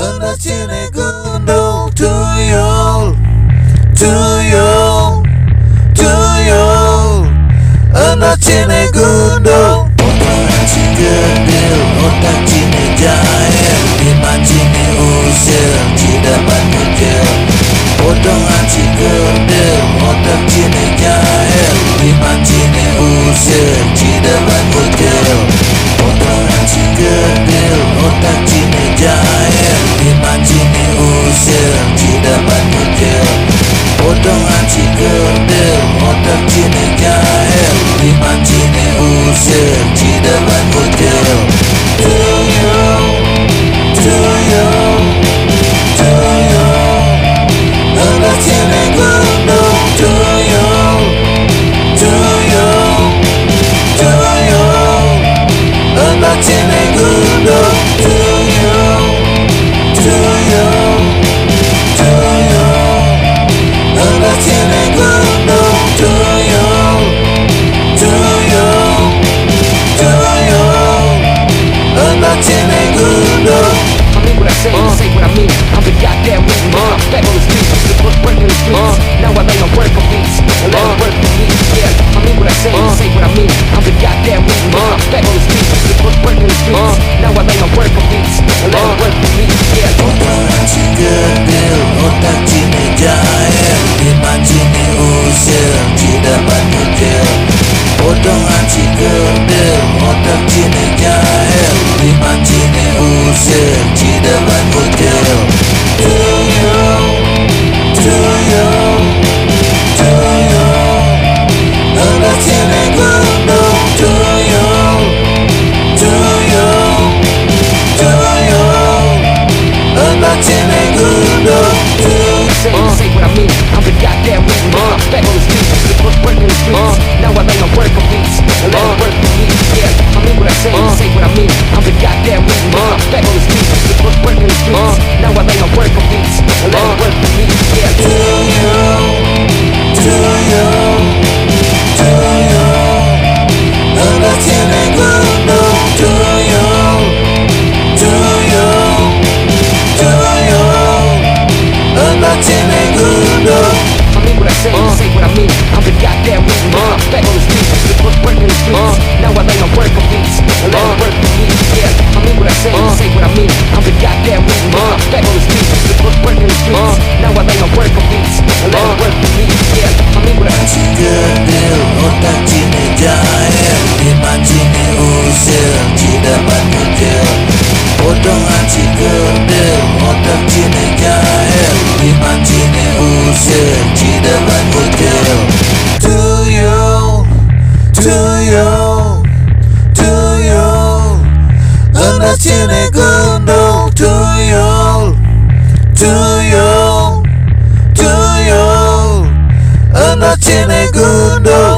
Anda sini gunung tuyul, tuyul, tuyul. Anda sini gunung. Otak cigedil, otak cini jahil, iman cini usil, cidapat kecil. Potongan cigedil, otak cini jahil, iman cini usil, cidapat kecil. Potongan cigedil, otak cini jahil, iman cini usil, cidapat kecil. Potongan cigedil, otak cini jahil, iman cini usil, cidapat kecil. Tuyul, tuyul, tuyul. Anda sini gunung tuyul, tuyul, tuyul. Anda sini gunung tuyul, tuyul, tuyul. Anda sini gunung tuyul, tuyul, tuyul. Anda sini gunung. I mean what I say what I mean. I'm the goddamn reason why I'm back on the streets. I should've put work in the streets. Now I lay my work on beats. I let it work for me. Yeah, I mean what I say what I mean. I'm the goddamn reason why I'm back on the streets. I should've put work in the streets. Now I lay my work on beats. I let it work for me. Yeah. Potongan cigedil, otak cini jahil, iman cini usil, cidapat kecil. Potongan cigedil, otak cini jahil, iman cini usil, cidapat kecil. Tuyul, tuyul, tuyul. Anda sini gunung tuyul, tuyul, tuyul. Anda sini gunung tuyul. Say what I mean. I'm the goddamn reason why I'm back on the streets. I should've put work in the streets. Now I lay my work on beats. I let it work for me. Yeah, I mean what I say what I mean. I'm the goddamn reason why I'm back on the streets. I should've put work in the streets. Now I lay my work on beats. I let it work for me. Yeah. Tuyul, tuyul, tuyul. Anda sini gunung tuyul, tuyul, tuyul. Anda sini gunung. I mean what I say what I mean. I'm the goddamn reason why I'm back on the streets. I should've put work in the streets. Now I lay my work on beats. I let it work for me. Yeah, I mean what I say what I mean. I'm the goddamn reason why I'm back on the streets. I should've put work in the streets. Now I lay my work on beats. I let it work for me. Yeah, I mean what I say. Cigedil, otak cini jahil, iman cini usil, cidapat kecil. Potongan cigedil, otak cini jahil, iman cini usil, cidapat kecil. Tuyul, tuyul, tuyul. Anda sini gunung tuyul, tuyul, tuyul. Anda sini gunung